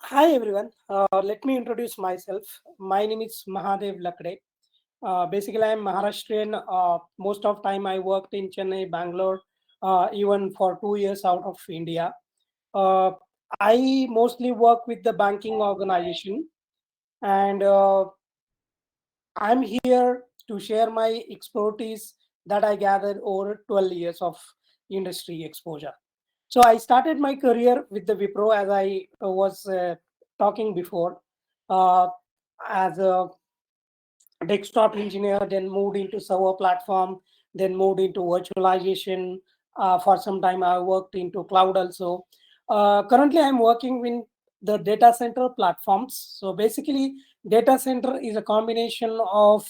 Hi everyone. Let me introduce myself. My name is Mahadev Lakde. Basically, I'm Maharashtrian. Most of time I worked in Chennai, Bangalore, even for 2 years out of India. Uh, I mostly work with the banking organization, and I'm here to share my expertise that I gathered over 12 years of industry exposure. So I started my career with the Wipro as I was talking before, uh, as a desktop engineer, then moved into server platform, then moved into virtualization. For some time, I worked into cloud also. Currently, I'm working with the data center platforms. So basically, data center is a combination of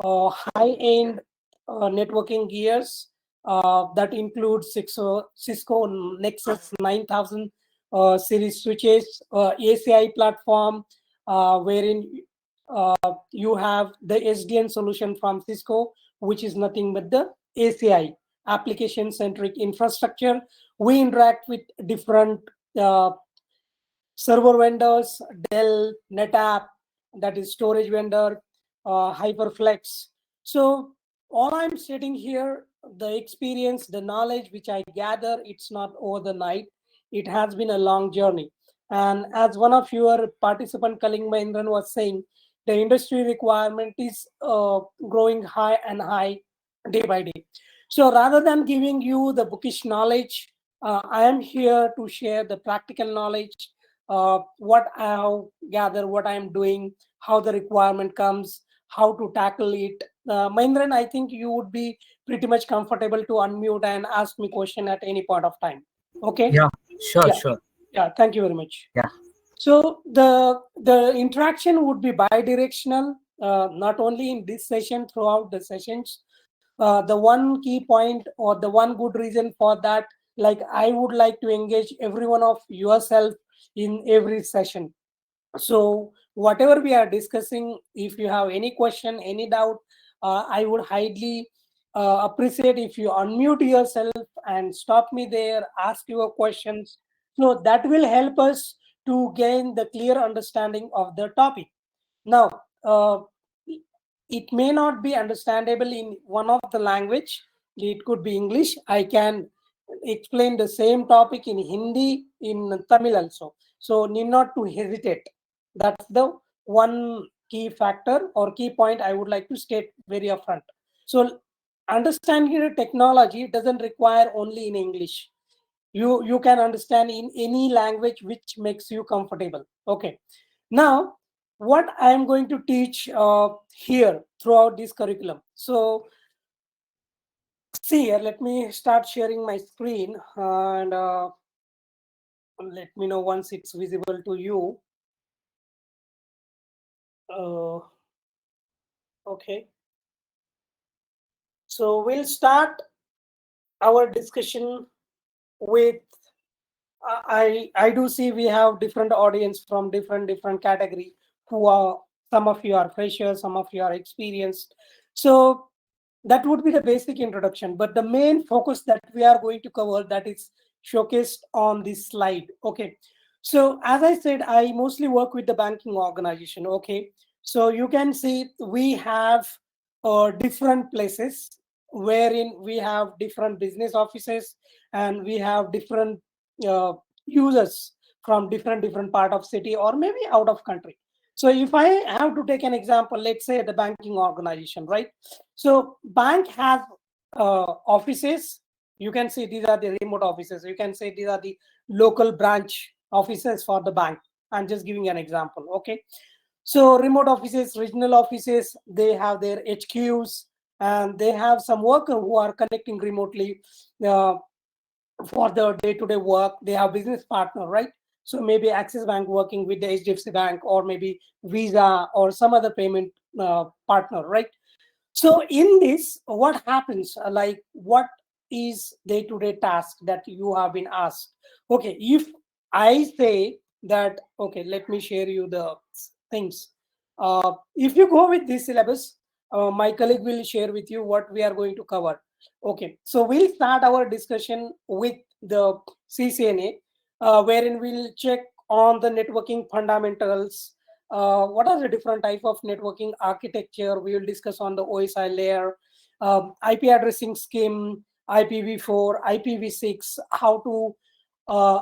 high-end networking gears that include Cisco Nexus 9000 series switches, ACI platform, wherein you have the SDN solution from Cisco, which is nothing but the ACI, application centric infrastructure. We interact with different uh, server vendors, Dell, NetApp, that is storage vendor, Hyperflex. So all I'm stating here, the experience, the knowledge which I gather, it's not over the night. It has been a long journey. And as one of your participant, Kaling Mahindran, was saying, the industry requirement is growing high and high day by day. So rather than giving you the bookish knowledge, I am here to share the practical knowledge, what I have gathered, what I am doing, how the requirement comes, how to tackle it. Mahindran, I think you would be pretty much comfortable to unmute and ask me question at any point of time. Okay? Yeah, sure, Yeah. sure. Yeah. Thank you very much. Yeah, So the interaction would be bidirectional, not only in this session, throughout the sessions. The one key point or the one good reason for that, like I would like to engage every one of yourself in every session. So whatever we are discussing, if you have any question, any doubt, I would highly appreciate if you unmute yourself and stop me there, ask your questions. So that will help us to gain the clear understanding of the topic. Now, it may not be understandable in one of the language. It could be English. I can explain the same topic in Hindi, in Tamil also. So need not to hesitate. That's the one key factor or key point I would like to state very upfront. So understanding the technology doesn't require only in English. You can understand in any language which makes you comfortable. Okay. Now, what I am going to teach here throughout this curriculum. So see here, let me start sharing my screen and let me know once it's visible to you. Uh, okay. So we'll start our discussion with I do see we have different audience from different category who are, some of you are freshers, some of you are experienced. So that would be the basic introduction, but the main focus that we are going to cover, that is showcased on this slide. Okay, so as I said, I mostly work with the banking organization. Okay, so you can see we have different places wherein we have different business offices, and we have different uh, users from different part of city or maybe out of country. So if I have to take an example, let's say the banking organization, right? So bank has offices. You can see these are the remote offices. You can say these are the local branch offices for the bank. I'm just giving an example. Okay. So remote offices, regional offices, they have their HQs, and they have some worker who are connecting remotely uh, for the day-to-day work. They have business partner, right? So maybe Axis Bank working with the HDFC Bank, or maybe Visa or some other payment partner, right? So in this, what happens? Like, what is day-to-day task that you have been asked? Okay, if I say that, okay, let me share you the things. If you go with this syllabus, my colleague will share with you what we are going to cover. Okay, so we'll start our discussion with the CCNA, wherein we'll check on the networking fundamentals. What are the different type of networking architecture? We will discuss on the OSI layer, IP addressing scheme, IPv4, IPv6, how to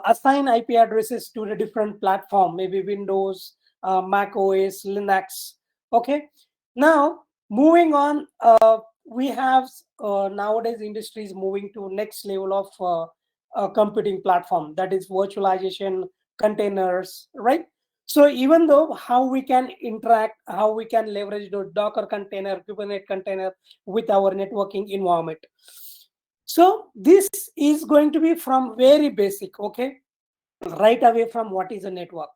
assign IP addresses to the different platform, maybe Windows, Mac OS, Linux. Okay. Now, moving on, we have nowadays industry is moving to next level of computing platform, that is virtualization, containers, right? So even though how we can interact, how we can leverage the Docker container, Kubernetes container with our networking environment. So this is going to be from very basic, okay? Right away from what is a network,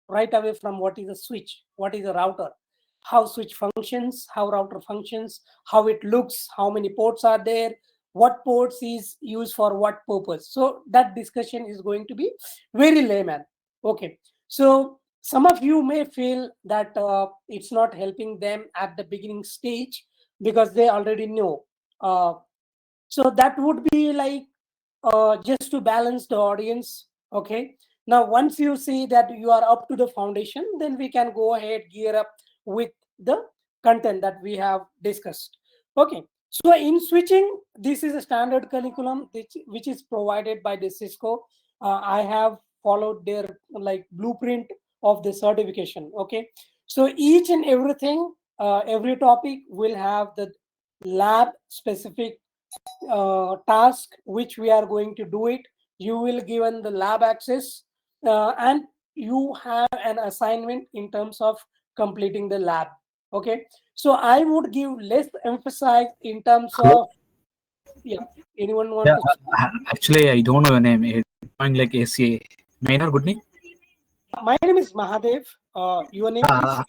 right away from what is a switch, what is a router, how switch functions, how router functions, how it looks, how many ports are there, what ports is used for what purpose. So that discussion is going to be very layman. Okay. So some of you may feel that it's not helping them at the beginning stage because they already know. So that would be like just to balance the audience. Okay. Now, once you see that you are up to the foundation, then we can go ahead, gear up with the content that we have discussed. Okay. So in switching, this is a standard curriculum which is provided by the Cisco. I have followed their like blueprint of the certification. Okay. So each and everything, every topic will have the lab specific task which we are going to do it. You will given the lab access, and you have an assignment in terms of completing the lab. Okay, so I would give less emphasis in terms of, yeah, anyone want to Actually, I don't know your name. It's going like ACA. May I know good name? my name is Mahadev. Your name please?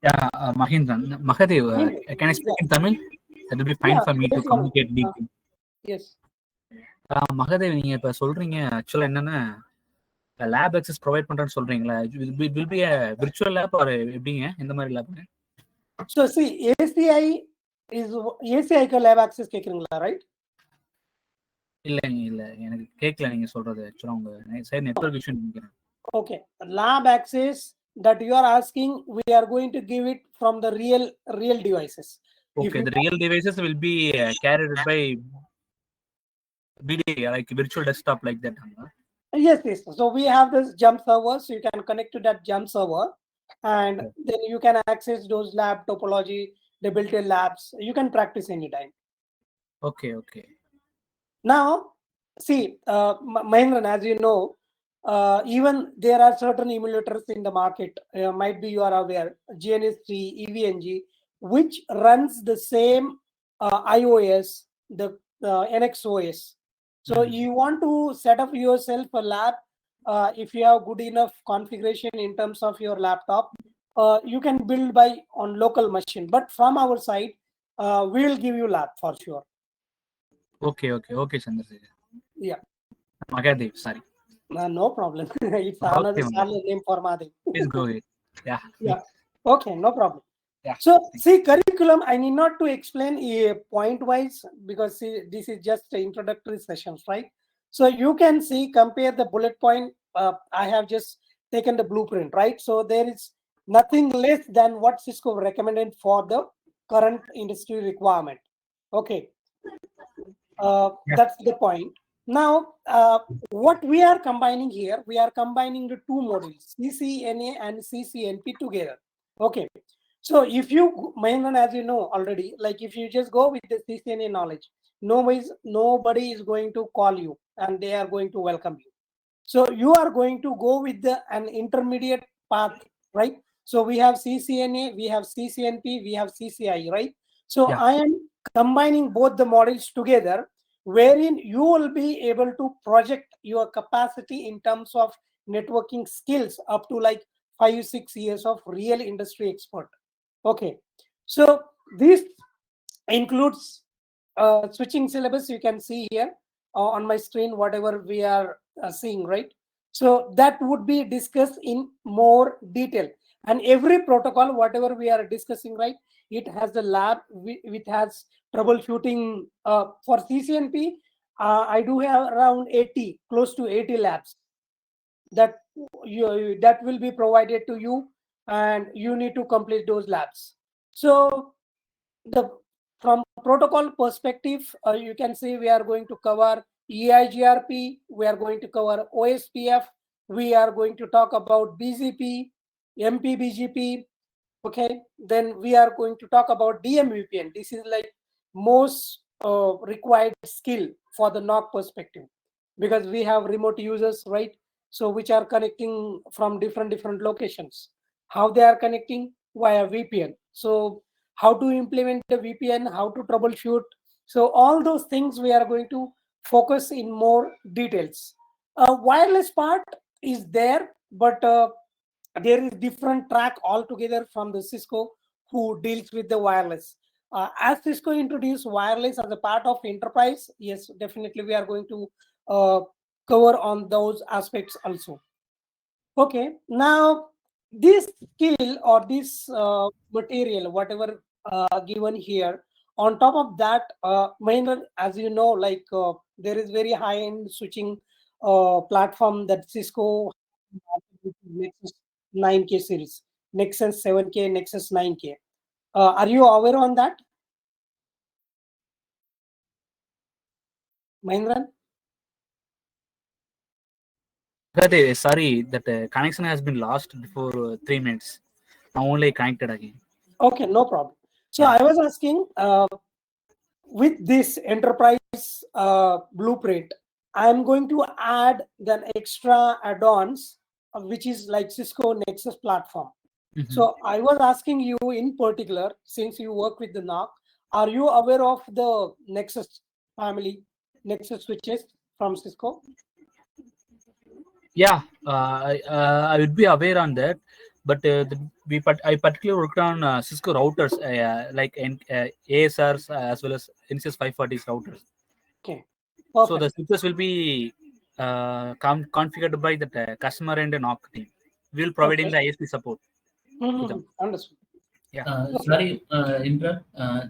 Yeah, Mahindran. Mahadev, Mahendra. can I speak Yeah, in Tamil? That will be fine yeah, for me to yes, communicate deeply. yes. Mahadev, நீங்க இப்ப சொல்றீங்க ஆக்சுவலா என்னன்னா lab access provide பண்றேன்னு சொல்றீங்களா? Will be virtual lab or எப்படிங்க? எந்த மாதிரி lab? So see, ACI is ACI ka lab access கேக்குறீங்களா, right? இல்ல எனக்கு கேட்கல நீங்க சொல்றது. ஆக்சுவலா உங்க சைடு நெட்வொர்க் இஷ்யூ நினைக்கிறேன். Okay, lab access that you are asking, we are going to give it from the real devices. Okay, the real devices will be carried by VDA, like virtual desktop, like that. Yes. So we have this jump server, so you can connect to that jump server, and then you can access those lab topology, the built-in labs. You can practice anytime. Okay. Now, see, Mahendran, as you know, even there are certain emulators in the market. Might be you are aware, GNS3, EVNG, which runs the same iOS, the NXOS. So you want to set up yourself a lab. If you have good enough configuration in terms of your laptop, you can build by on local machine. But from our side, we will give you lab for sure. Okay, Chandrasekhar. Yeah. Mahadev, sorry. No problem. It's another name for Mahadev. Please go ahead. Yeah. Okay, no problem. Yeah. So see, curriculum, I need not to explain point wise because see, this is just introductory sessions, right? So you can see, compare the bullet point. I have just taken the blueprint, right? So there is nothing less than what Cisco recommended for the current industry requirement. Okay. That's the point. Now, what we are combining here, we are combining the two modules, CCNA and CCNP together. Okay. So if you, Mahendran, as you know already, like if you just go with the CCNA knowledge, nobody is going to call you and they are going to welcome you. So you are going to go with an intermediate path, right? So we have CCNA, we have CCNP, we have CCI, right? So I am combining both the models together, wherein you will be able to project your capacity in terms of networking skills up to like 5-6 years of real industry expert. Okay, so this includes switching syllabus. You can see here on my screen whatever we are seeing, right? So that would be discussed in more detail, and every protocol whatever we are discussing, right, it has the lab, it has troubleshooting. For CCNP, I do have around 80, close to 80 labs. that that will be provided to you, and you need to complete those labs. So from protocol perspective, you can see we are going to cover EIGRP, we are going to cover OSPF, we are going to talk about BGP, MPBGP. Okay, then we are going to talk about DMVPN. This is like most required skill for the NOC perspective, because we have remote users, right? So which are connecting from different locations. How they are connecting? Via VPN. So how to implement the VPN, how to troubleshoot. So all those things we are going to focus in more details. Wireless part is there, but there is different track altogether from the Cisco who deals with the wireless. As Cisco introduced wireless as a part of enterprise, yes, definitely we are going to cover on those aspects also. Okay, now this skill or this material, whatever given here, on top of that, Mahendra, as you know, like there is very high-end switching platform that Cisco Nexus 9K series, Nexus 7K, Nexus 9K. Are you aware on that, Mahendran? Sorry, that connection has been lost before 3 minutes. Now only connected again. Okay, no problem. So Yeah. I was asking, with this enterprise blueprint, I'm going to add the extra add-ons, which is like Cisco Nexus platform. Mhm. So I was asking you in particular, since you work with the NOC, are you aware of the Nexus family, Nexus switches from Cisco? Yeah, I would be aware on that, but I particularly worked on Cisco routers, like ASRs as well as NCS 540s routers. Okay, So the perfect. switches will be configured by the customer and the NOC team. We will providing Okay. the ISP support to them. Understood. Yeah. Sorry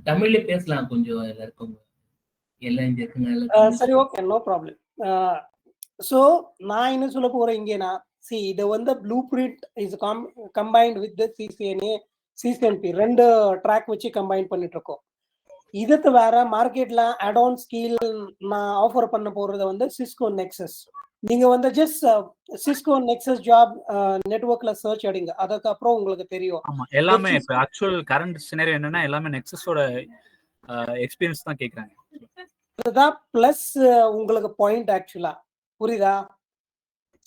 தமிழ்ல பேசலாம் கொஞ்சம் எல்லாருக்கும் எல்லாம் இங்க இருக்குங்க சரி, okay, no problem. So நான் என்ன சொல்ல போறேன் இங்கேனா, சி இதை வந்து blue print is combined with CCNA CCNP 2 track வச்சு கம்பைன் பண்ணிட்டு இருக்கோம். இதுக்கு வேற மார்க்கெட்ல அடான் ஸ்கில் நான் ஆஃபர் பண்ண போறது வந்து சிஸ்கோ நெக்ஸஸ். நீங்க வந்து ஜஸ்ட் சிஸ்கோ நெக்ஸஸ் ஜாப் நெட்வொர்க்ல சர்ச் அடிங்க, அதுக்கப்புறம் உங்களுக்கு தெரியும். ஆமா, எல்லாமே இப்ப ஆக்சுவல் கரண்ட் சினாரியோ என்னன்னா எல்லாமே நெக்ஸஸோட எக்ஸ்பீரியன்ஸ் தான் கேக்குறாங்க. அதுதான் பிளஸ் உங்களுக்கு பாயிண்ட் ஆக்சுவலா, புரியுதா?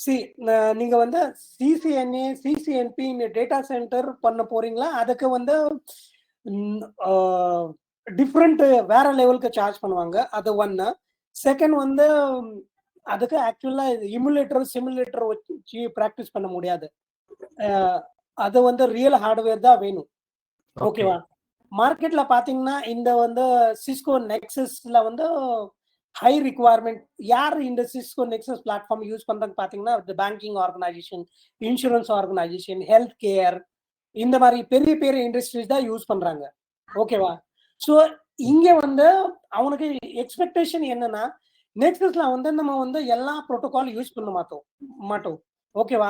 சி நீங்க வந்து சிசிஎன்ஏ சிசிஎன்பி டேட்டா சென்டர் பண்ண போறீங்களா, அதுக்கு வந்து டிஃப்ரெண்ட் வேற லெவலுக்கு சார்ஜ் பண்ணுவாங்க. அது ஒன்னு. செகண்ட் வந்து அதுக்கு ஆக்சுவலா இமுலேட்டர் சிமுலேட்டர் வச்சு ப்ராக்டிஸ் பண்ண முடியாது. அது வந்து ரியல் ஹார்ட்வேர் தான் வேணும். ஓகேவா? மார்க்கெட்ல பாத்தீங்கன்னா இந்த வந்து சிஸ்கோ நெக்ஸஸ்ல வந்து ஹை ரிக்வயர்மெண்ட். யார் இந்த சிஸ்கோ நெக்ஸஸ் பிளாட்ஃபார்ம் யூஸ் பண்றாங்க பாத்தீங்கன்னா, banking organisation, insurance organisation, health care, இந்த மாதிரி பெரிய பெரிய இண்டஸ்ட்ரீஸ் தான் யூஸ் பண்றாங்க. ஓகேவா? ஸோ இங்க வந்து அவனுக்கு எக்ஸ்பெக்டேஷன் என்னன்னா, நெக்ஸஸ்ல வந்து நம்ம வந்து எல்லா ப்ரோட்டோகால் யூஸ் பண்ண மாட்டோம். ஓகேவா?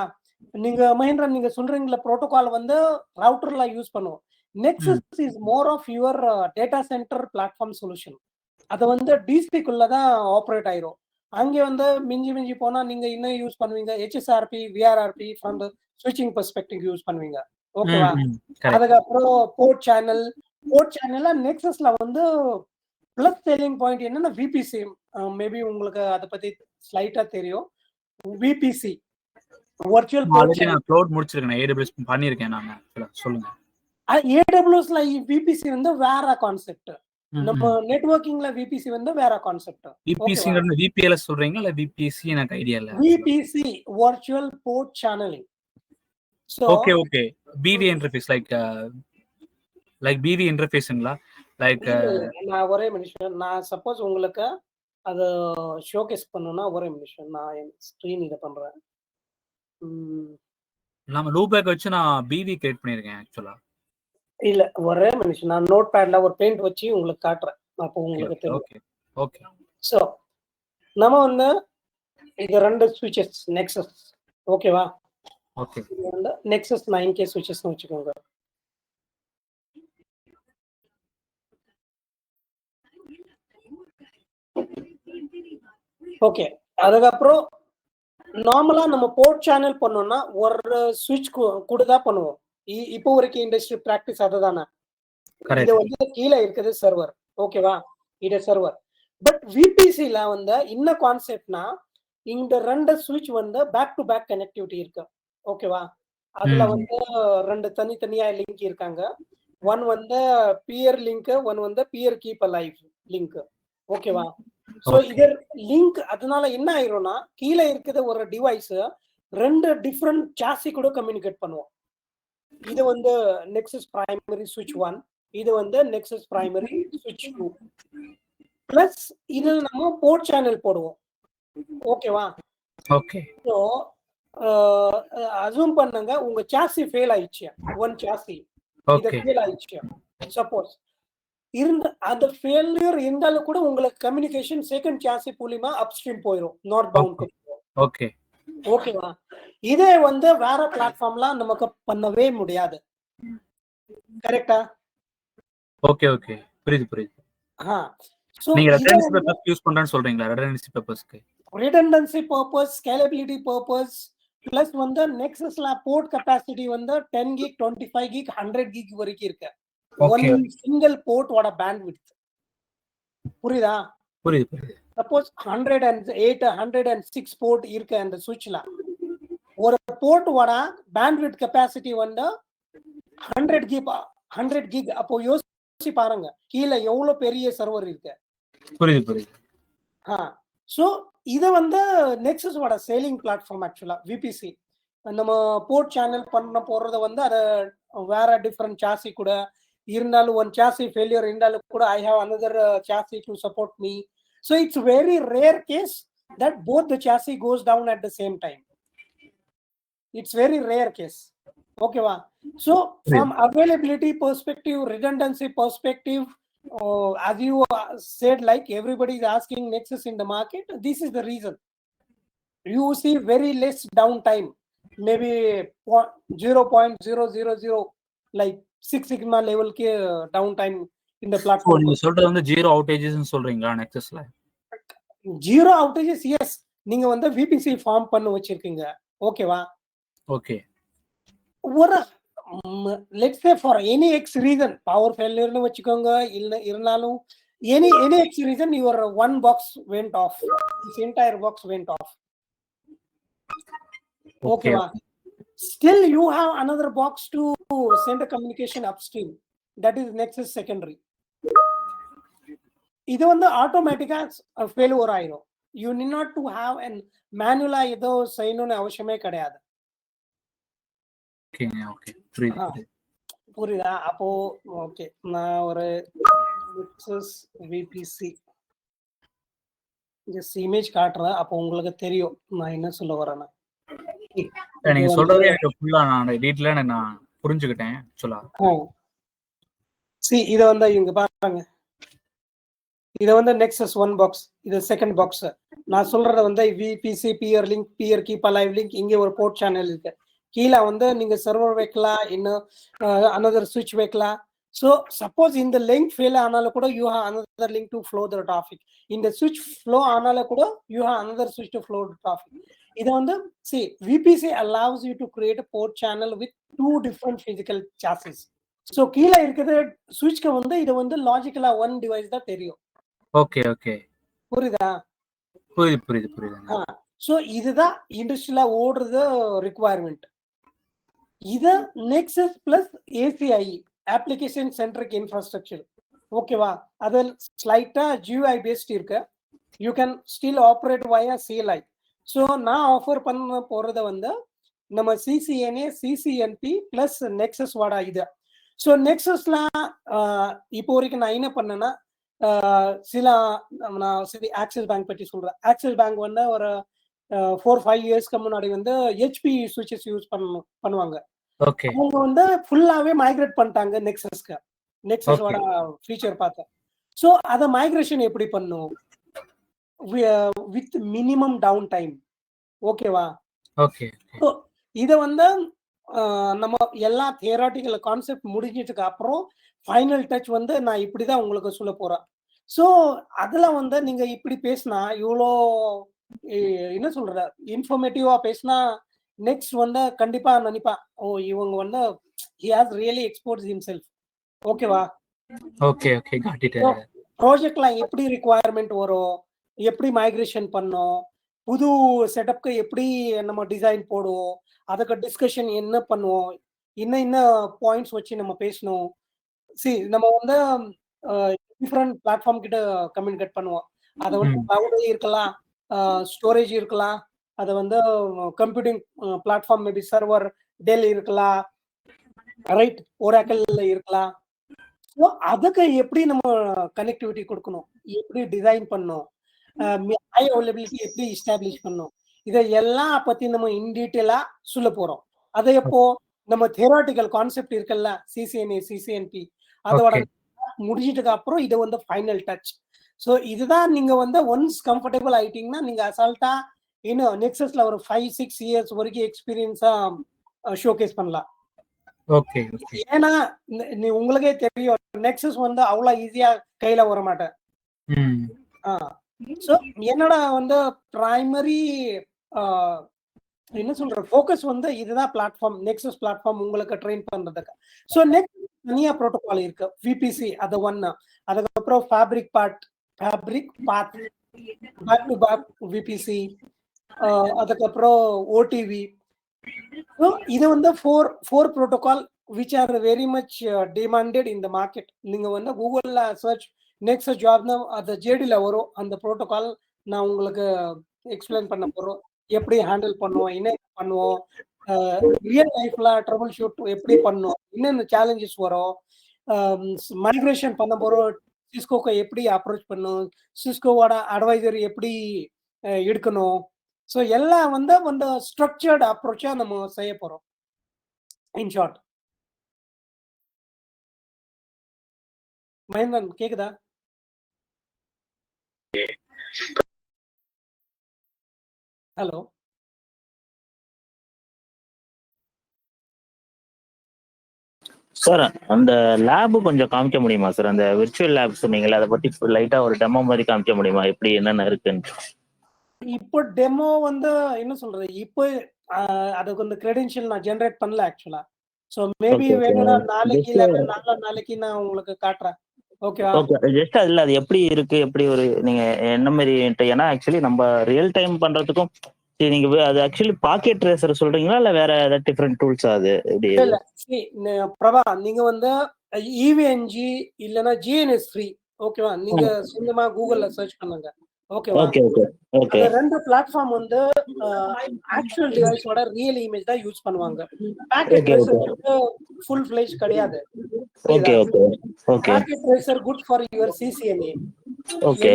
நீங்க மகேந்திரன் நீங்க சொல்றீங்களா ப்ரோட்டோகால் வந்து ரவுட்டர்ல யூஸ் பண்ணுவோம். Nexus is more of your data center platform solution. அது வந்து டிசிக்குள்ள தான் ஆப்ரேட் ஆயிரும். அங்கே வந்து மிஞ்சி போனா நீங்க இன்னும் யூஸ் பண்ணுவீங்க ஹெச்எஸ்ஆர்பி, விஆர்ஆர்பி ஃப்ரம் த ஸ்விட்சிங் பெர்ஸ்பெக்டிவ் யூஸ் பண்ணுவீங்க. ஓகேவா? அதுக்கப்புறம் போர்ட் சேனல்ல நெக்ஸஸ்ல வந்து பிளஸ் செல்லிங் பாயிண்ட் என்னன்னா விபிசி. மேபி உங்களுக்கு அதை பத்தி ஸ்லைட்டா தெரியும். VPC virtual port channel. Cloud முடிச்சிருக்கேன், AWS பண்ணிருக்கேன் நான். சொல்லுங்க. AWSல விபிசி வந்து வேற கான்செப்ட். நம்ம நெட்வொர்க்கிங்ல விபிசி வந்து வேற கான்செப்ட். விபிசிங்கிறது விபிஎல்எஸ் சொல்றீங்களா இல்ல விபிசி? எனக்கு ஐடியா இல்ல. VPC virtual port channeling. So okay PV interface like PV இன்டர்ஃபேஸ்ங்களா? லைக் நான் ஒரே நிமிஷம், நான் சப்போஸ் உங்களுக்கு அது ஷோகேஸ் பண்ணனும்னா ஒரே நிமிஷம் நான் என் ஸ்கிரீன் இத பண்றேன். நாம லூபேக் வச்சு நான் பிவி கிரியேட் பண்ணிருக்கேன் ஆக்சுவலா. இல்ல ஒரே நிமிஷம், நான் நோட் பேட்ல ஒரு பெயிண்ட் வச்சு உங்களுக்கு காட்டுறேன், அப்போ உங்களுக்கு தெரியும். ஓகே. சோ நம்ம வந்து இது 2 ஸ்விட்சஸ் நெக்ஸஸ். ஓகேவா? ஓகே. இது வந்து Nexus 9K சுவிட்சஸ்னு வச்சுக்கோங்க. ஓகே, அதுக்கப்புறம் நார்மலா நம்ம போர்ட் சேனல் பண்ணோம்னா ஒரு சுவிட்ச் கூட தான் பண்ணுவோம். இப்போ வரைக்கும் இண்டஸ்ட்ரி பிராக்டிஸ் அதுதானே. இது வந்து கீழே இருக்குது சர்வர். ஓகேவா? இது சர்வர். பட் விபிசில வந்து என்ன கான்செப்ட்னா இந்த ரெண்டு சுவிட்ச் வந்து பேக் டு பேக் கனெக்டிவிட்டி இருக்கு. ஓகேவா? அதுல வந்து ரெண்டு தனித்தனியா லிங்க் இருக்காங்க. ஒன் வந்து பியர் லிங்க், ஒன் வந்து பியர் கீப் அலைவ் லிங்க். ஓகேவா? சோ இது லிங்க் அதனால என்ன ஆயிரும்னா கீழே இருக்கிற ஒரு டிவைஸ் ரெண்டு டிஃபரண்ட் சாசி கூட கம்யூனிகேட் பண்ணுவோம். இது வந்து நெக்ஸஸ் பிரைமரி சுவிட்ச் 1, இது வந்து நெக்ஸஸ் பிரைமரி சுவிட்ச் 2. பிளஸ் இதுல நம்ம போர்ட் சேனல் போடுவோம். ஓகேவா? ஓகே. சோ அசூம் பண்ணுங்க உங்க சாசி ஃபெயில் ஆயிடுச்சு. ஒன் சாசி இது ஃபெயில் ஆயிடுச்சு. சப்போஸ் அந்த ஃபெயிலியர் இருந்தாலும் கூட உங்களுக்கு கம்யூனிகேஷன் செகண்ட் சாசி மூலமா அப்ஸ்ட்ரீம் போயிடும், நார்த் பவுண்ட். ஓகே. ஓகேவா? இதே வந்து வேற பிளாட்ஃபார்ம்லாம் நமக்கு பண்ணவே முடியாது. கரெக்ட்டா? ஓகே ஓகே, புரியுது புரியுது. சோ நீங்க ரெடண்டன்சி பர்பஸ் யூஸ் பண்றேன்னு சொல்றீங்களா? ரெடண்டன்சி பர்பஸ்க்கு redundancy purpose, scalability purpose, plus வந்து நெக்ஸஸ்ல போர்ட் கெபாசிட்டி வந்து 10 gig, 25 gig, 100 gig வரைக்கும் இருக்கு. ஒன் சிங்கிள் போர்ட்டோட பேண்ட்விட்த். புரியுதா? புரியுது புரியுது. சப்போஸ் 108, 106 போர்ட் இருக்கு அந்த சுவிட்ச்ல. ஒரு போர்ட்டோட பேண்ட்விட்த் கெபாசிட்டி வந்து 100 gig. அப்போ யோசிச்சு பாருங்க கீழே எவ்வளவு பெரிய சர்வர் இருக்கு. புரியுது புரியுது. சோ இது வந்து நெக்ஸஸோட சேலிங் பிளாட்ஃபார்ம். ஆக்சுவலா விபிசி நம்ம போர்ட் சேனல் பண்ண போறது வந்து அது வேற டிஃபரண்ட் சாசி கூட இருந்தாலும் ஒன் சாசி ஃபெயிலியர் இருந்தாலும் கூட I have another chassis to support me. So it's very rare case that both the chassis goes down at the same time. It's very rare case. ஓகேவா? So from availability perspective, redundancy perspective, as you said, like everybody is asking Nexus in the market, this is the reason you see very less downtime, maybe 0.000 like 6 sigma level ke downtime in the platform. நீங்க சொல்றது வந்து zero outages சொல்றீங்களா நெக்ஸஸ்ல? Zero outages S, நீங்க வந்து VBC form பண்ணி வச்சிருக்கீங்க. ஓகேவா? Okay. ஒரு let's say for any x reason power failure னு வச்சுக்கோங்க, இல்ல இருந்தாலும் any x reason your one box went off, this entire box went off. ஓகேவா? Still you have another box to send a communication upstream, that is Nexus secondary. இது வந்து ஆட்டோமேட்டிக்கா failure ஆயிடும். you need not to have an manual ஏதோ செய்யணும்னு அவசியமே கிடையாது. Okay புரியுது. புரியுதா? அப்போ ஓகே, நான் ஒரு Nexus VPC ஜஸ்ட் இமேஜ் காட்டுறேன். அப்போ உங்களுக்கு தெரியும் நான் என்ன சொல்ல வரேன்னு. நீங்க சொல்றதே எனக்கு ஃபுல்லா நான் டீடைலா நான் புரிஞ்சுக்கிட்டேன் ஆக்சுவலா. இத வந்து இங்க பாருங்க, இத வந்து Nexus 1 பாக்ஸ், இது செகண்ட் பாக்ஸ். நான் சொல்றது வந்து VPC peer link, peer keep alive link. இங்க ஒரு போர்ட் சேனல் இருக்கு. கீழே வந்து நீங்க சர்வர் வைக்கலாம், இன்னும் another switch வைக்கலாம். So suppose இந்த லிங்க் ஃபெயில் ஆனாலும் கூட you have another link to flow the traffic. இந்த switch flow ஆனாலும் கூட you have another switch to flow the traffic. இது வந்து see VPC allows you to create a port channel with two different physical chassis. So கீழே இருக்கிற switchக்கு வந்து இது வந்து லாஜிக்கலா one device தான் தெரியும். ஓகே ஓகே, புரியுதா? புரியுது புரியுது புரியுது. சோ இதுதான் இண்டஸ்ட்ரியில ஓடுறது ரிக்வயர்மெண்ட். இது Nexus plus ACI application centric infrastructure. ஓகேவா? அது ஸ்லைட்டா GUI பேஸ்ட் இருக்கு. You can still operate via CLI. So நான் ஆஃபர் பண்ண போறது வந்து நம்ம CCNA, CCNP பிளஸ் நெக்ஸஸ் வாடா இது. ஸோ நெக்ஸஸ்ல இப்போ வரைக்கும் நான் என்ன பண்ணேன்னா சில ஆக்சிஸ் பேங்க் பற்றி சொல்றேன். ஆக்சிஸ் பேங்க் வந்து ஒரு 4-5 இயர்ஸ்க்கு முன்னாடி வந்து HP சுவிட்சஸ் யூஸ் பண்ணுவாங்க. அவங்க வந்து ஃபுல்லாவே மைக்ரேட் பண்ணிட்டாங்க நெக்ஸஸ்க்கு. நெக்ஸஸோட ஃபீச்சர் பார்த்தேன். ஸோ அதை மைக்ரேஷன் எப்படி பண்ணும் வித் மினிமம் டவுன் டைம். ஓகேவா? ஓகே. ஸோ இத வந்து நம்ம எல்லா தியரட்டிக்கல் கான்செப்ட் முடிஞ்சதுக்கு அப்புறம் ஃபைனல் டச் வந்து நான் இப்படிதான் உங்களுக்கு சொல்லப் போறேன். ஸோ அதுல வந்து நீங்க இப்படி பேசினா இவ்வளோ என்ன சொல்றது இன்ஃபர்மேட்டிவா பேசினா நெக்ஸ்ட் வந்து கண்டிப்பா நினைப்பான், ஓ இவங்க வந்து he has really exposed himself. ஓகேவா? Okay, okay. Got it. ப்ராஜெக்ட்ல எப்படி ரிக்வயர்மெண்ட் வரும், எப்படி மைக்ரேஷன் பண்ணோம், புது செட்டப்க்கு எப்படி நம்ம டிசைன் போடுவோம், அதுக்கு டிஸ்கஷன் என்ன பண்ணுவோம், இன்ன பாயிண்ட்ஸ் வச்சு நம்ம பேசணும். நம்ம வந்து டிஃபரெண்ட் பிளாட்ஃபார்ம் கிட்ட கம்யூனிகேட் பண்ணுவோம். அதை வந்து கிளவுட் இருக்கலாம், ஸ்டோரேஜ் இருக்கலாம், அது வந்து computing platform maybe server Dell இருக்கலாம், ரைட், ஒராக்கல்ல இருக்கலாம். ஸோ அதுக்கு எப்படி நம்ம கனெக்டிவிட்டி கொடுக்கணும், எப்படி டிசைன் பண்ணணும், ஹை அவைலபிலிட்டி எப்படி எஸ்டாப்ளிஷ் பண்ணணும், இதை எல்லாம் பத்தி நம்ம இன் டீட்டெயிலா சொல்ல போறோம். அதை எப்போ நம்ம தியராட்டிக்கல் கான்செப்ட் இருக்குல்ல, சிசிஎன்ஏ சிசிஎன்பி அதோட முடிஞ்சிட்டதுக்கு அப்புறம் இது வந்து ஃபைனல் டச். ஸோ இதுதான் நீங்க வந்து ஒன்ஸ் கம்ஃபர்டபுள் ஆயிட்டீங்கன்னா நீங்க அசால்ட்டா இன்னும் நெக்ஸஸ்ல ஒரு 5-6 இயர்ஸ் வரைக்கும் எக்ஸ்பீரியன்ஸா ஷோகேஸ் பண்ணலாம். ஓகே. ஏன்னா உங்களுக்கே தெரியும் நெக்ஸஸ் வந்து அவ்வளவு ஈஸியா கையில வர மாட்டேன். ஸோ என்னோட வந்து பிரைமரி என்ன சொல்ற ஃபோக்கஸ் வந்து இதுதான் பிளாட்ஃபார்ம், நெக்ஸஸ் பிளாட்ஃபார்ம் உங்களுக்கு ட்ரெயின் பண்றதுக்கு. ஸோ நெக்ஸ்ட் தனியா ப்ரோட்டோகால் இருக்கு, விபிசி அது ஒன்னு, அதுக்கப்புறம் fabric path, back to back VPC, அதுக்கப்புறம் ஓடிவி. இது வந்து four protocol which are very much demanded in the market. நீங்க வந்து கூகுள்ல சர்ச் நெக்ஸ்ட் ஜாப்னா அந்த ஜேடில வரும் அந்த ப்ரோட்டோகால். நான் உங்களுக்கு எக்ஸ்பிளைன் பண்ண போறோம், எப்படி ஹேண்டில் பண்ணுவோம், என்ன பண்ணுவோம், ரியல் லைஃப்ல ட்ரபிள் ஷூட் எப்படி பண்ணுவோம், என்னென்ன சேலஞ்சஸ் வரும், மைக்ரேஷன் பண்ண போறோம், சிஸ்கோக்கு எப்படி அப்ரோச் பண்ணும், சிஸ்கோவோட அட்வைசரி எப்படி எடுக்கணும். ஸோ எல்லாம் வந்து அந்த ஸ்ட்ரக்சர்ட் அப்ரோச்சா நம்ம செய்ய போறோம். In short. மகேந்திரன் கேக்குதா? ஹலோ சார், அந்த லேப் கொஞ்சம் காமிக்க முடியுமா சார்? அந்த விர்ச்சுவல் லேப் சொன்னீங்கல்ல, அதை பத்தி லைட்டா ஒரு டெமோ மாதிரி காமிக்க முடியுமா, எப்படி என்னென்ன இருக்குன்னு? இப்போ டெமோ வந்து என்ன சொல்றது, இப்போ அதுக்கு வந்து கிரெடென்ஷியல் நான் ஜெனரேட் பண்ணல ஆக்சுவலா. ஸோ மேபி வேணும்னா நாளைக்கு இல்லைன்னா நாளைக்கு நான் உங்களுக்கு காட்டுறேன். ஓகேவா? ஓகே, ஜஸ்ட் அதுல அது எப்படி இருக்கு, எப்படி ஒரு நீங்க என்ன மாதிரி, ஏன்னா ஆக்சுவலி நம்ம ரியல் டைம் பண்றதுக்கும் நீங்க அது ஆக்சுவலி பாக்கெட் ட்ரேசர் சொல்றீங்களா இல்ல வேற ஏதாவது டிஃபரெண்ட் டூல்ஸா? அது இல்ல பிரபா, நீங்க வந்து இவிஎன்ஜி இல்லனா ஜிஎன்எஸ் ஃப்ரீ, ஓகேவா? நீங்க சொந்தமா கூகுள்ல சர்ச் பண்ணுங்க, ஓகேவா? ஓகே. அந்த ரெண்டு பிளாட்ஃபார்ம் வந்து ஆக்சுவல் டிவைஸோட ரியல் இமேஜ் தான் யூஸ் பண்ணுவாங்க. பாக்கெட் ட்ரேசர் வந்து ஃபுல் ஃப்ளெஜ் கிடையாது. Okay. Packet tracer good for your CCNA. Okay.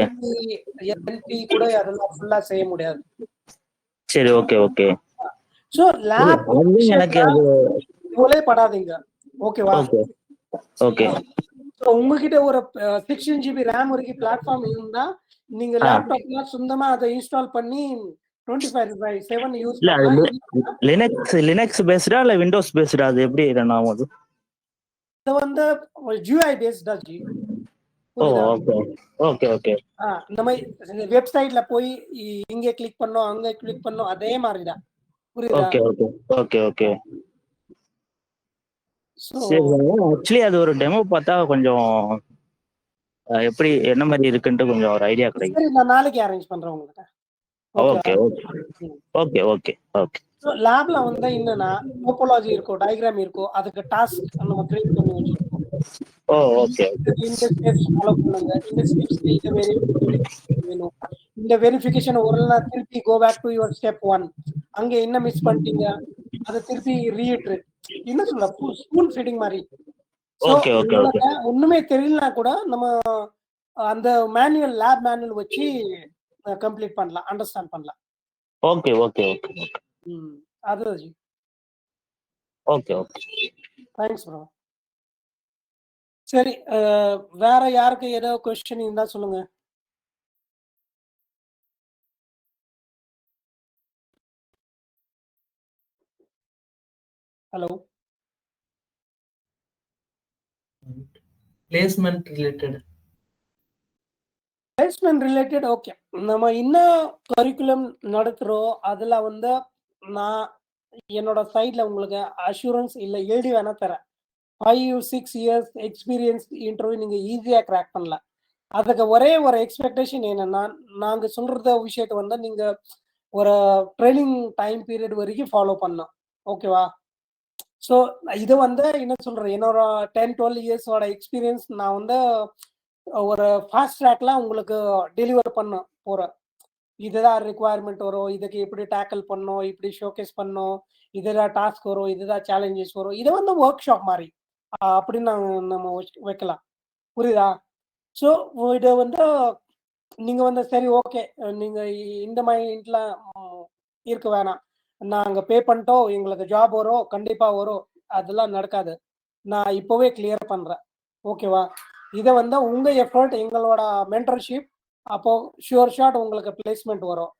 NP கூட அதெல்லாம் ஃபுல்லா செய்ய முடியாது. சரி, ஓகே. சோ லேப் எனக்கு அது போலே படாதீங்க, ஓகேவா? ஓகே. உங்ககிட்ட ஒரு 16 GB RAM வரைக்கும் பிளாட்ஃபார்ம் இருந்தா நீங்க லேப்டாப்ல சொந்தமா அதை இன்ஸ்டால் பண்ணி 24/7 யூஸ் பண்ணலாம். லினக்ஸ் பேஸ்டா இல்ல விண்டோஸ் பேஸ்டா, அது எப்படி ரன் ஆகுது? இது வந்து GUI பேஸ்டா ஜி. ஓகே. இந்த மாதிரி வெப்சைட்ல போய் இங்க கிளிக் பண்ணோம் அங்க கிளிக் பண்ணோம் அதே மாதிரி தான், புரியுதா? ஓகே. சரி, ஆக்சுவலி அது ஒரு டெமோ பார்த்தா கொஞ்சம் எப்படி என்ன மாதிரி இருக்குன்னு கொஞ்சம் ஒரு ஐடியா கிடைக்கும். சரி, நான் நாளைக்கு அரேஞ்ச் பண்றேன் உங்களுக்கு. ஓகே. லேப்ல வந்து என்னன்னா டோபோலாஜி இருக்கும், டயகிராம் இருக்கும், அதுக்கு டாஸ்க் நம்ம கிரியேட் பண்ணி வச்சிருக்கோம். ஓகே. இந்த ஸ்டெப்ஸ் ஃபாலோ பண்ணுங்க, இந்த ஸ்டெப்ஸ்ல இந்த வெரிஃபிகேஷன் வேணும், இந்த வெரிஃபிகேஷன் ஒரு நாள் திருப்பி go back to your step 1, அங்க என்ன மிஸ் பண்ணிட்டீங்க அதை திருப்பி ரீஇட்ரேட், என்ன சொல்ற ஸ்பூன் ஃபீடிங் மாதிரி. ஒண்ணுமே தெரியலனா கூட நம்ம அந்த மேனுவல் லேப் மேனுவல் வச்சு கம்ப்ளீட் பண்ணலாம், அண்டர்ஸ்டாண்ட் பண்ணலாம். ஓகே. அதுதான் ஜி. ஓகே. Thanks bro. சரி, வேற யாருக்கு ஏதாவது क्वेश्चन இருந்தா சொல்லுங்க. Hello. Placement related. Placement related okay. நம்ம என்ன கரிக்குலம் நடத்துறோம் அதுல வந்து நான் என்னோட சைட்ல உங்களுக்கு அஷூரன்ஸ் இல்ல எழுதி வேணா தரேன். 5-6 இயர்ஸ் எக்ஸ்பீரியன்ஸ் இன்டர்வியூ நீங்க ஈஸியா கிராக் பண்ணலாம். அதுக்கு ஒரே ஒரு எக்ஸ்பெக்டேஷன் என்னன்னா, நாங்க சொல்ற விஷயத்த வந்து நீங்க ஒரு ட்ரைனிங் டைம் பீரியட் வரைக்கும் ஃபாலோ பண்ணணும். ஓகேவா? ஸோ இது வந்து என்ன சொல்றேன், என்னோட 10-12 இயர்ஸோட எக்ஸ்பீரியன்ஸ் நான் வந்து ஒரு ஃபாஸ்ட் ட்ராக்ல உங்களுக்கு டெலிவர் பண்ண போறேன். இதுதான் ரிக்குவயர்மெண்ட் வரும், இதுக்கு எப்படி டேக்கிள் பண்ணணும், இப்படி ஷோகேஸ் பண்ணணும், இதுதான் டாஸ்க் வரும், இதுதான் சேலஞ்சஸ் வரும். இது வந்து ஒர்க் ஷாப் மாதிரி அப்படின்னு நம்ம வைக்கலாம். புரியுதா? ஸோ இதை வந்து நீங்க வந்து சரி ஓகே நீங்க இந்த மைண்ட்ல இருக்க வேணாம், நாங்க பே பண்ணிட்டோம் எங்களுக்கு ஜாப் வரும் கண்டிப்பா வரும், அதெல்லாம் நடக்காது. நான் இப்போவே கிளியர் பண்றேன். ஓகேவா? இதை வந்து உங்க எஃபர்ட் எங்களோட மென்டர்ஷிப், அப்போ ஷுவர் ஷாட் உங்களுக்கு பிளேஸ்மெண்ட் வரும்.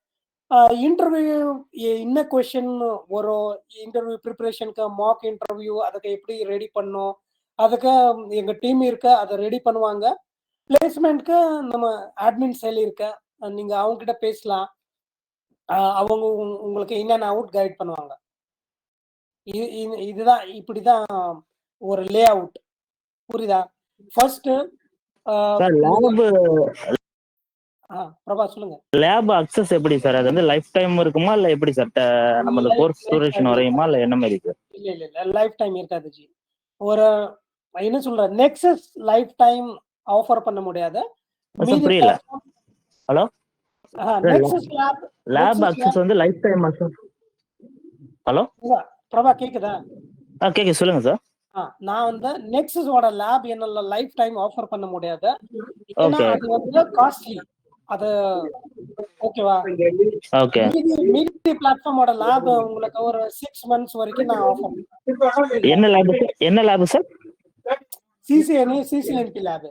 இன்டர்வியூ என்ன கொஸ்டின் வரும், இன்டர்வியூ ப்ரிப்பரேஷனுக்கு மார்க் இன்டர்வியூ அதுக்கு எப்படி ரெடி பண்ணும், அதுக்கு எங்க டீம் இருக்க அதை ரெடி பண்ணுவாங்க. பிளேஸ்மெண்ட்க்கு நம்ம அட்மின் செல் இருக்க, நீங்க அவங்க கிட்ட பேசலாம். அவங்க உங்களுக்கு இன் அண்ட் அவுட் கைட் பண்ணுவாங்க. இதுதான் இப்படிதான் ஒரு லே அவுட். புரியுதா? ஃபர்ஸ்ட் சார் லேப் பிரபா சொல்லுங்க. லேப் அக்சஸ் எப்படி சார்? அது வந்து லைஃப் டைம் இருக்குமா இல்ல எப்படி சார்? நம்ம இந்த கோர்ஸ் டியூரேஷன் வரையுமா இல்ல என்ன மாதிரி சார்? இல்ல லைஃப் டைம் இருக்காது ஜி. ஒரு என்ன சொல்ற, நெக்ஸஸ் லைஃப் டைம் ஆஃபர் பண்ண முடியாது. புரியல. ஹலோ, நெக்ஸஸ் லேப் அக்சஸ் வந்து life time access. Hello Prabha கேக்குதா? கேக்குது, சொல்லுங்க சார். நான் வந்து நெக்ஸஸோட லேப் என்னால லைஃப் டைம் ஆஃபர் பண்ண முடியாது. ஏன்னா ஓகே அது வந்து காஸ்ட்லி. அது ஓகேவா? ஓகே. மீதி பிளாட்ஃபார்மோட லேப் உங்களுக்கு ஒரு 6 months வரைக்கும் நான் ஆஃபர் பண்ணுவேன். என்ன lab sir? CCNP lab.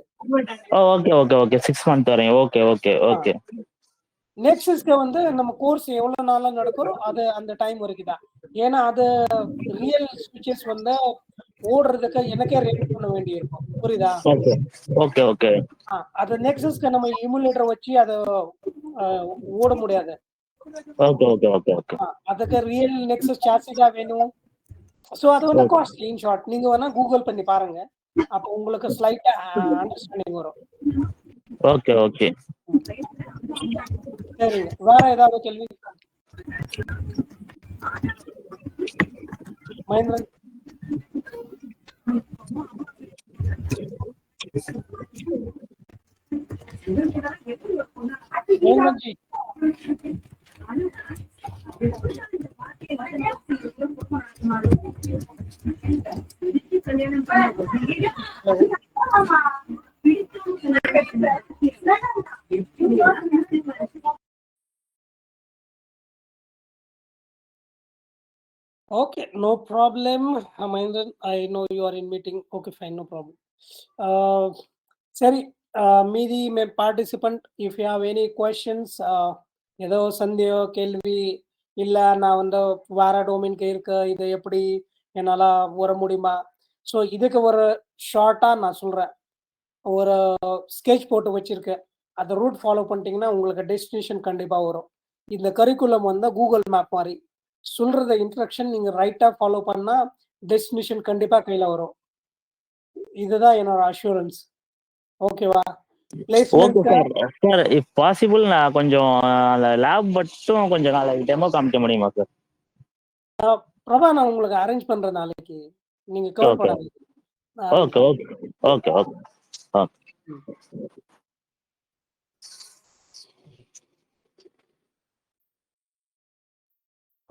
Okay okay okay 6 months வரையும். Okay okay okay. நெக்ஸஸ்க்கு வந்து நம்ம கோர்ஸ் எவ்வளவு நாளா நடக்கிறோம் அது அந்த டைம் வரைக்கும் தான். ஏன்னா அது ரியல் ஸ்விட்சஸ் வந்து ஓடுறதுக்கு எனக்கே ரெடி பண்ண வேண்டி இருக்கும். புரியுதா? Okay okay okay. அது நெக்ஸஸ்க்கு நம்ம இமுலேட்டர் வச்சு அதை ஓட முடியாது. Okay okay okay okay. அதுக்கு ரியல் நெக்ஸஸ் சாசிஸா வேணும். சோ அது வந்து காஸ்ட்லி. இன் ஷார்ட் நீங்க வேணா கூகுள் பண்ணி பாருங்க, அப்ப உங்களுக்கு ஸ்லைட்டா அண்டர்ஸ்டாண்டிங் வரும். Okay okay. சரிங்க, வேற ஏதாவது கேள்வி? Mahendran. Mahendran G. Okay, no problem, Mahindran. I know you are in meeting. Okay, fine, no problem. சரி, மீதி participant if you have any questions, ஏதோ சந்தேகம் கேள்வி இல்லை நான் வந்து வேற டொமைனுக்கு இருக்க இதை எப்படி என்னால் வர முடியுமா? ஸோ இதுக்கு ஒரு ஷார்ட்டாக நான் சொல்கிறேன். ஒரு ஸ்கெட்ச் போட்டு வச்சிருக்கேன், அந்த ரூட் ஃபாலோ பண்ணிட்டீங்கன்னா உங்களுக்கு டெஸ்டினேஷன் கண்டிப்பாக வரும். இந்த கரிக்குலம் வந்து கூகுள் மேப் மாதிரி சொல்றத இன்ஸ்ட்ரக்ஷன் நீங்க ரைட்டா ஃபாலோ பண்ணா டெஸ்டினேஷன் கண்டிப்பா கையில வரும். இதுதான் என்னோட அஷூரன்ஸ். ஓகேவா? Okay sir. Sir if possible நான் கொஞ்சம் அந்த லேப் மட்டும் கொஞ்சம் நாளைக்கு டெமோ காமிக்க முடியுமா சார்? பிரபா நான் உங்களுக்கு அரேஞ்ச் பண்றேன் நாளைக்கு, நீங்க கவலைப்படாதீங்க. Okay okay okay okay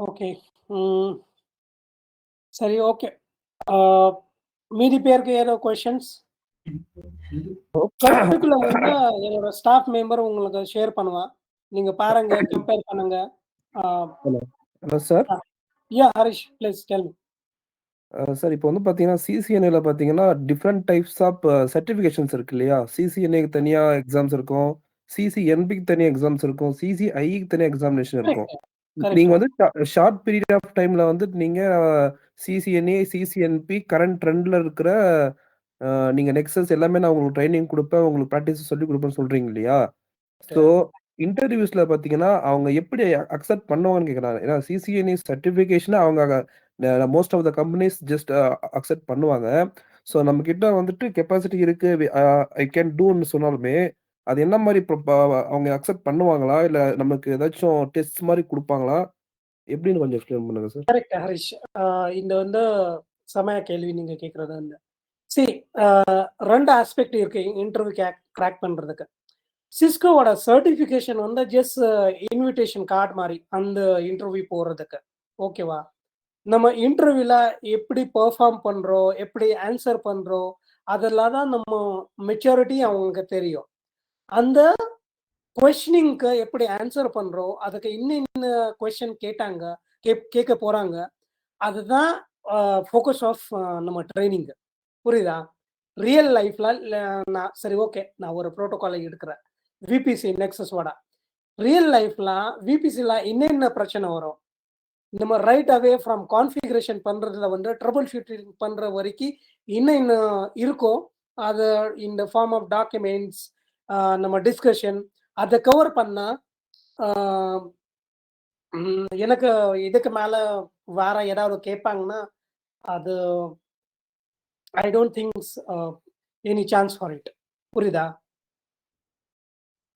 okay. சரி, ஓகே. மீதி பேருக்கு ஏதோ கொஸ்டின்ஸ்? என்னோட ஸ்டாஃப் மெம்பர் உங்களுக்கு ஷேர் பண்ணுவான், நீங்க பாருங்க, கம்பேர் பண்ணுங்க. Hello sir. Yeah Harish, please tell me. Sir இப்போ வந்து பார்த்தீங்கன்னா சிசிஎன்ஏல பார்த்தீங்கன்னா டிஃப்ரெண்ட் டைப்ஸ் ஆஃப் சர்டிஃபிகேஷன்ஸ் இருக்கு இல்லையா? சிசிஎன்ஏக்கு தனியாக எக்ஸாம்ஸ் இருக்கும், சிசிஎன்பிக்கு தனியாக எக்ஸாம்ஸ் இருக்கும், சிசிஐக்கு தனியாக எக்ஸாமினேஷன் இருக்கும். நீங்க கரெக்ட். வந்து ஷார்ட் பீரியட் ஆஃப் டைம்ல வந்து நீங்க சிசிஎன்ஏ, சிசிஎன்பி கரண்ட் ட்ரெண்ட்ல இருக்கிற நீங்க நெக்ஸஸ் எல்லாமே நான் உங்களுக்கு ட்ரைனிங் குடுப்பேன், உங்களுக்கு பிராக்டிஸ் சொல்லிக் குடுப்பேன்னு சொல்றீங்க இல்லையா? ஸோ இன்டர்வியூஸ்ல பார்த்தீங்கன்னா, அவங்க எப்படி அக்செப்ட் பண்ணுவாங்கன்னு கேட்குறாங்க. ஏன்னா சிசிஎன்ஏ சர்டிஃபிகேஷன அவங்க most of the companies just accept பண்ணுவாங்க. ஸோ நம்மகிட்ட வந்துட்டு கெப்பாசிட்டி இருக்கு. ஐ கேன் டூன்னு சொன்னாலுமே, அது என்ன மாரி அவங்க அக்செப்ட் பண்ணுவாங்களா? இல்ல நமக்கு ஏதாச்சும் டெஸ்ட் மாரி குடுப்பாங்களா? எப்படின்னு கொஞ்சம் எக்ஸ்பிளைன் பண்ணுங்க சார். கரெக்ட் ஹரிஷ். இந்த வந்து செமைய கேள்வி நீங்க கேட்கறது வந்து. சி 2 ஆஸ்பெக்ட் இருக்கு இன்டர்வியூ கிராக் பண்றதுக்கு. சிஸ்கோவோட சர்டிஃபிகேஷன் வந்து ஜஸ்ட் இன்விடேஷன் கார்டு மாரி அந்த இன்டர்வியூ போறதுக்கு. ஓகேவா? நம்ம இன்டர்வியூல எப்படி பெர்ஃபார்ம் பண்றோம், எப்படி ஆன்சர் பண்றோம், அதெல்லாம் தான் நம்ம மெச்சூரிட்டி அவங்களுக்கு தெரியும். அந்த கொஸ்டினிங்க்கு எப்படி ஆன்சர் பண்றோம், அதுக்கு இன்ன கொஸ்டின் கேட்டாங்க, கேட்க போறாங்க. அதுதான் ஃபோக்கஸ் ஆஃப் நம்ம ட்ரெய்னிங். புரியுதா? ரியல் லைஃப்ல நான் சரி ஓகே. நான் ஒரு புரோட்டோகால எடுக்கிறேன். விபிசி நெக்ஸஸோட. ரியல் லைஃப்ல விபிசில என்னென்ன பிரச்சனை வரும்? நம்ம ரைட் அவே ஃப்ரம் கான்ஃபிகரேஷன் பண்றதுல வந்து ட்ரபிள் ஷூட்டிங் பண்ற வரைக்கும் என்ன இருக்கோ அது இந்த ஃபார்ம் ஆஃப் டாக்குமெண்ட்ஸ் நம்ம டிஸ்கஷன் அதை கவர் பண்ணா எனக்கு இதுக்கு மேல வேற ஏதாவது கேட்பாங்கன்னா அது I don't things any chance for it. புரியுதா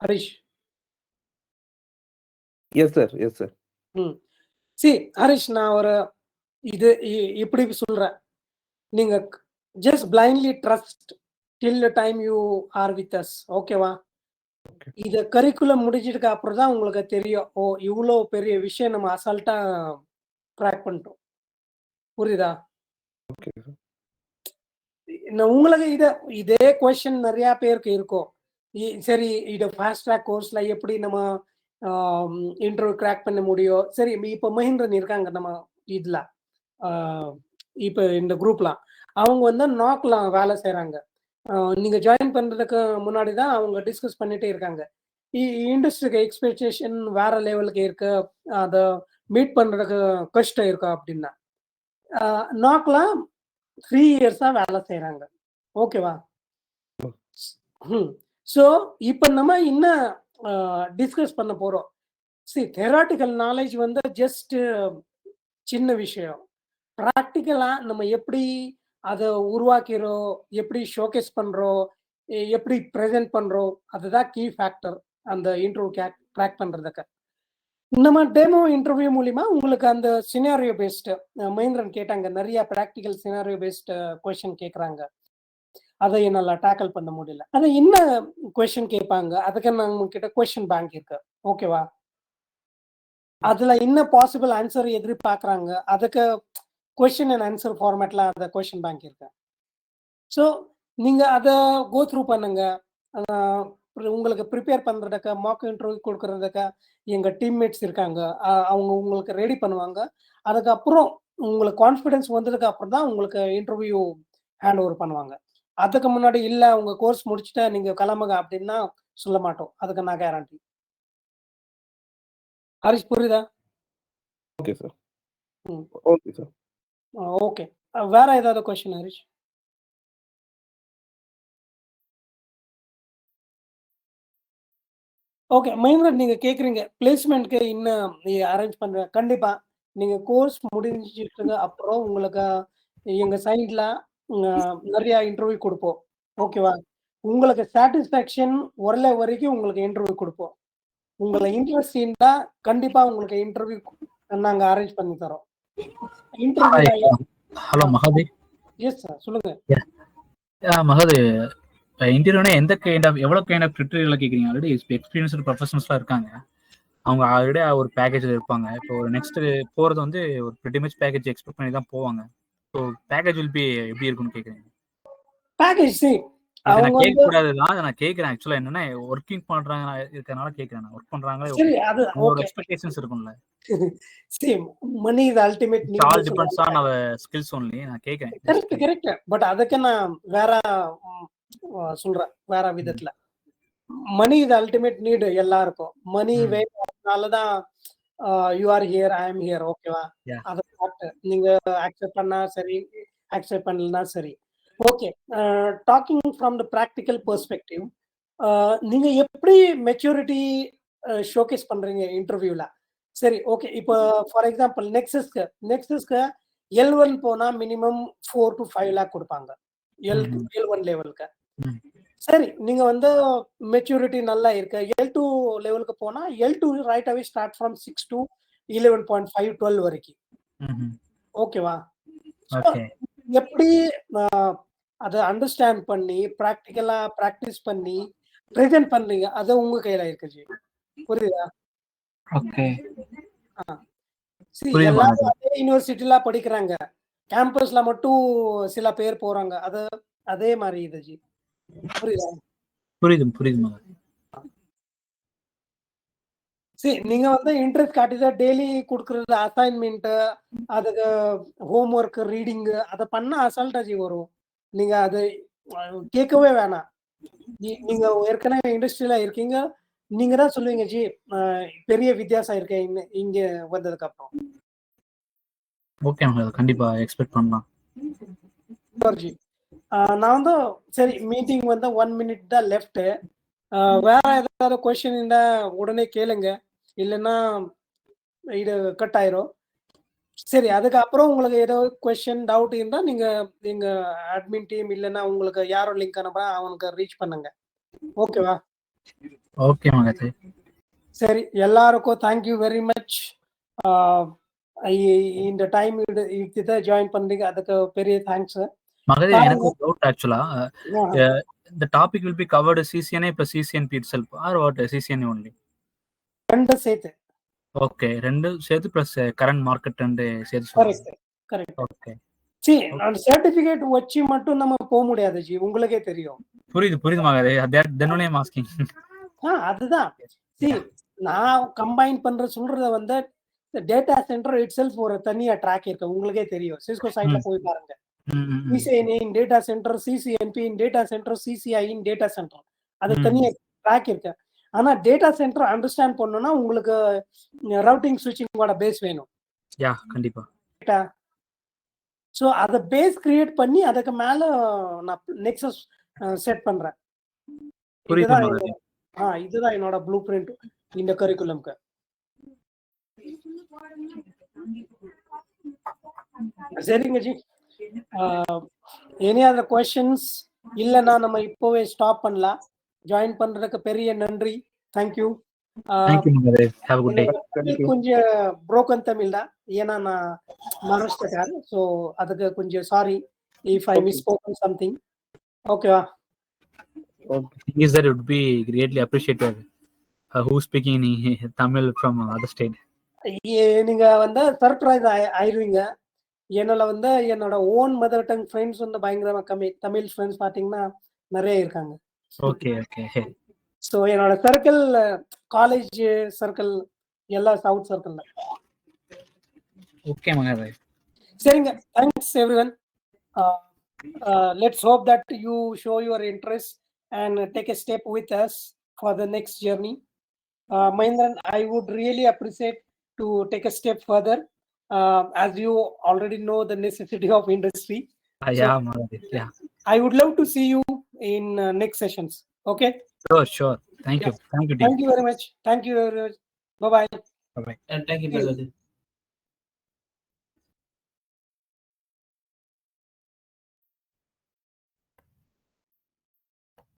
Harish? Yes sir, yes sir. See Harish, நான் ஒரு இது இப்படி சொல்றேன். நீங்க just blindly trust till the time you are with us. ஓகேவா? இத கரிக்குலம் முடிஞ்சதுக்கு அப்புறம் தான் உங்களுக்கு தெரியும், ஓ இவ்வளோ பெரிய விஷயம் நம்ம அசால்ட்டா கிராக் பண்ணிட்டோம். புரியுதா? ஓகே. உங்களுக்கு இதே கொஸ்டின் நிறைய பேருக்கு இருக்கும். சரி, இது ஃபாஸ்ட் ட்ராக் கோர்ஸ்ல எப்படி நம்ம இன்டர்வியூ கிராக் பண்ண முடியும்? சரி, இப்போ மஹிந்திரன் இருக்காங்க நம்ம இதுல, இப்போ இந்த குரூப்லாம் அவங்க வந்து நாக்லாம் வேலை செய்யறாங்க. நீங்க ஜாயின் பண்றதுக்கு முன்னாடி தான் அவங்க டிஸ்கஸ் பண்ணிட்டே இருக்காங்க. இண்டஸ்ட்ரிக்கு எக்ஸ்பெக்டேஷன் வேற லெவலுக்கு இருக்கு, அதை மீட் பண்றதுக்கு கஷ்டம் இருக்கா அப்படின்னா நாக்லாம் 3 இயர்ஸா வேலை செய்யறாங்க. ஓகேவா? ஸோ இப்போ நம்ம என்ன டிஸ்கஸ் பண்ண போறோம்? theoretical நாலேஜ் வந்து ஜஸ்ட் சின்ன விஷயம். ப்ராக்டிக்கலா நம்ம எப்படி அதை உருவாக்கிறோம், எப்படி ஷோகேஸ் பண்றோம், எப்படி ப்ரெசென்ட் பண்றோம், அதுதான் கீ ஃபேக்டர் அந்த இன்டர்வியூ கிராக் பண்றதுக்கு. நம்ம டெமோ இன்டர்வியூ மூலியமா உங்களுக்கு அந்த சினாரியோ பேஸ்டு மகேந்திரன் கேட்டாங்க, நிறைய ப்ராக்டிக்கல் சினாரியோ பேஸ்டு கொஸ்டின் கேட்குறாங்க. அதை என்னால் டேக்கிள் பண்ண முடியல. அதை என்ன கொஸ்டின் கேட்பாங்க, அதுக்கு நம்ம கிட்ட கொஸ்டின் பேங்க் இருக்கு. ஓகேவா? அதுல என்ன பாசிபிள் ஆன்சர் எதிர்பார்க்குறாங்க, அதுக்கு கொஸ்டின் அண்ட் ஆன்சர் ஃபார்மேட்ல அந்த கொஸ்டின் பேங்க் இருக்கு. ஸோ நீங்க அதை கோ த்ரூ பண்ணுங்க. உங்களுக்கு ப்ரிப்பேர் பண்றதுக்கு, மாக் இன்டர்வியூ கொடுக்கறதுக்கு எங்க டீம்மேட்ஸ் இருக்காங்க. அவங்க உங்களுக்கு ரெடி பண்ணுவாங்க. அதுக்கப்புறம் உங்களுக்கு கான்ஃபிடன்ஸ் வந்ததுக்கு அப்புறம் தான் உங்களுக்கு இன்டர்வியூ ஹேண்ட் ஓவர் பண்ணுவாங்க. அதுக்கு முன்னாடி இல்ல உங்க கோர்ஸ் முடிச்சுட்டு நீங்க கிளம்புங்க அப்படின்னா சொல்ல மாட்டோம். அதுக்கு நான் கேரண்டி. ஹரிஷ் புரியுதா? Okay sir. Okay sir. Okay. வேற ஏதாவது கொஸ்டின் ஹரிஷ்? ஓகே மகேந்திரன், நீங்க கேக்குறீங்க பிளேஸ்மெண்ட்க்கு இன்னும் அரேஞ்ச் பண்றேன். கண்டிப்பா நீங்க கோர்ஸ் முடிஞ்சிட்டு அப்புறம் உங்களுக்கு எங்க சைட்ல நிறைய இன்டர்வியூ கொடுப்போம். ஓகேவா? உங்களுக்கு சாட்டிஸ்ஃபேக்ஷன் வரல வரைக்கும் உங்களுக்கு இன்டர்வியூ கொடுப்போம். உங்களை இன்ட்ரெஸ்ட் இருந்தா கண்டிப்பா உங்களுக்கு இன்டர்வியூ நாங்க அரேஞ்ச் பண்ணி தரோம். Interview. Hello Mahadev. Yes sir, சொல்லுங்க. மகாதேவ், இன்டர்வியூனா எந்த கைண்ட் ஆஃப் எவ்வளவு கைண்ட் ஆஃப் கிரிட்டீரியால கேக்குறீங்க? ஆல்ரெடி எக்ஸ்பீரியன்ஸ்டு ப்ரொஃபஷனல்ஸ்லாம் இருக்காங்க. அவங்க ஆல்ரெடி ஒரு பேக்கேஜ்ல இருப்பாங்க. இப்போ நெக்ஸ்ட் போறது வந்து ஒரு pretty much பேக்கேஜ் எக்ஸ்பெக்ட் பண்ணி தான் போவாங்க. ஸோ பேக்கேஜ் வில் பி எப்படி இருக்குன்னு கேக்குறீங்க? பேக்கேஜ் நான் அவங்க கேட்க கூடாதுதான், நான் கேட்கிறேன். ஆக்சுவலா என்னன்னா ஒர்க்கிங் பண்றாங்க இருக்கறனால கேட்கிறேன். நான் ஒர்க் பண்றாங்களே, சரி, அது ஒரு ஓகே. எக்ஸ்பெக்டேஷன்ஸ் இருக்கும்ல. Money is ultimate it's all depends on our skills only. நான் கேட்கிறேன். கரெக்ட். பட் அதுக்கு நான் வேற சொல்றேன், வேற விதத்துல. மணி இஸ் அல்டிமேட் நீடு எல்லாருக்கும். மணி வேணும்னாலதான் you are here, I am here, ஓகேவா? Yeah. அதை நீங்க அக்செப்ட் பண்ணா சரி, அக்செப்ட் பண்ணலனா சரி. Okay, docking from the practical perspective, நீங்க எப்படி மெச்சூரிட்டி ஷோகேஸ் பண்றீங்க இன்டர்வியூல? சரி, ஓகே. இப்போ ஃபார் எக்ஸாம்பிள் நெக்ஸஸ்க்கு L1 போனா மினிமம் 4 to 5 lakh கொடுப்பாங்க, L1 லெவலுக்கு. சரி, நீங்க வந்து மெச்சூரிட்டி நல்லா இருக்கு, L2 லெவலுக்கு போனா L2 right away start from 6 to 11.5 12 வரைக்கும், ஓகேவா? ஓகே. எப்படி அதை அண்டர்ஸ்டாண்ட் பண்ணி ப்ராக்டிக்கலா ப்ராக்டிஸ் பண்ணி ப்ரெசென்ட் பண்றீங்க, அது உங்க கையில இருக்கு ஜி. புரியுதா? ஓகே. எல்லாரும் அதே யூனிவர்சிட்டில படிக்கிறாங்க, கேம்பஸ்ல மட்டும் சில பேர் போறாங்க, அது அதே மாதிரி இது ஜி. புரியுதா? புரியுது. சரி, நீங்க வந்து இன்ட்ரெஸ்ட் காட்டிதான் டெய்லி கொடுக்கறது அசைன்மெண்ட், அதுக்கு ஹோம் ஒர்க், ரீடிங், அதை பண்ண அசால்ட்டா ஜி வரும். நீங்க அது கேட்கவே வேணாம். நீங்க ஏற்கனவே இண்டஸ்ட்ரியில இருக்கீங்க, நீங்க தான் சொல்லுவீங்க ஜி பெரிய வித்தியாசம் இருக்கு இங்க வந்ததுக்கு அப்புறம். ஓகே, கண்டிப்பா எக்ஸ்பெக்ட் பண்ணலாம் ஜி. நான் வந்து சரி, மீட்டிங் வந்து 1 minute தான் லெஃப்ட். வேற ஏதாவது கொஸ்டின் இருந்தா உடனே கேளுங்க, இல்லைன்னா இது கட் ஆயிரும். சரி, அதுக்கப்புறம் உங்களுக்கு ஏதாவது கொஸ்டின் டவுட் இருந்தா நீங்க எங்க அட்மின் டீம் இல்லைன்னா உங்களுக்கு யாரோ லிங்க் அனுப்புறா அவனுக்கு ரீச் பண்ணுங்க, ஓகேவா? ஓகே மகதே. சரி, எல்லாருக்கும் தேங்க்யூ வெரி மச். இந்த டைம் இதை ஜாயின் பண்றீங்க, அதுக்கு பெரிய தேங்க்ஸ் மகதே. எனக்கு ஒரு டவுட் ஆக்சுவலா, the topic will be covered CCNA plus CCNP itself or what? CCNA only? ரெண்டு சேர்த்து. ஓகே, ரெண்டு சேர்த்து பிளஸ் கரண்ட் மார்க்கெட் ரெண்டு சேர்த்து. கரெக்ட். ஓகே. சரி, அந்த சர்டிபிகேட் வச்சு மட்டும் நம்ம போக முடியாது ஜி, உங்களுக்கே தெரியும். புரியுது மகதே. then only I'm asking. அதுதான். சரி, நான் கம்பைன் பண்ற சொல்றத வந்து டேட்டா சென்டர் இட்செல்ஃப் ஒரு தனியா ட்ராக் இருக்கு, உங்களுக்கே தெரியும். சிஸ்கோ சைட்ல போய் பாருங்க, CCNA இன் டேட்டா சென்டர், CCNP இன் டேட்டா சென்டர், CCI இன் டேட்டா சென்டர், அது தனியா ட்ராக் இருக்கு. ஆனா டேட்டா சென்டர் அண்டர்ஸ்டாண்ட் பண்ணனும்னா உங்களுக்கு ரவுட்டிங் ஸ்விட்சிங்கோட பேஸ் வேணும். கண்டிப்பா. சோ அத பேஸ் கிரியேட் பண்ணி அதுக்கு மேல நான் நெக்ஸஸ் செட் பண்றேன். இதுதான் என்னோட ப்ளூ பிரிண்ட் இந்த கரிக்குலம்க்கு. சரிங்க ஜி. எனி அதர் क्वेश्चंस இல்லனா நம்ம இப்போவே ஸ்டாப் பண்ணலாம். ஜாயின் பண்றதுக்கு பெரிய நன்றி. Thank you. Have a good day. கொஞ்சம் broken தமிழ் தான், ஏன்னா நான் மகாராஷ்டிரக்காரன். ஸோ அதுக்கு கொஞ்சம் sorry if I misspoken something. ஓகேவா? Is that would be greatly appreciated. Who speaking Tamil from other state? நீங்க வந்து சர்ப்ரைஸ் ஆயிருவீங்க. என்னால வந்து என்னோட ஓன் மதர் டங் ஃப்ரெண்ட்ஸ் வந்து பயங்கரமா கம்மி. தமிழ் ஃப்ரெண்ட்ஸ் பாத்தீங்கன்னா நிறைய இருக்காங்க. ஓகே. ஸோ என்னோட சர்க்கிள், காலேஜ் சர்க்கிள் எல்லாம் சவுத் சர்க்கிள்ல. ஓகே மகதே. சரிங்க, thanks everyone. Let's hope that you show your interest and take a step with us for the next journey. Mahindran, I would really appreciate to take a step further, as you already know the necessity of industry. I would love to see you in next sessions. Okay? Sure. Thank you. Thank you very much. Bye bye. Thank you.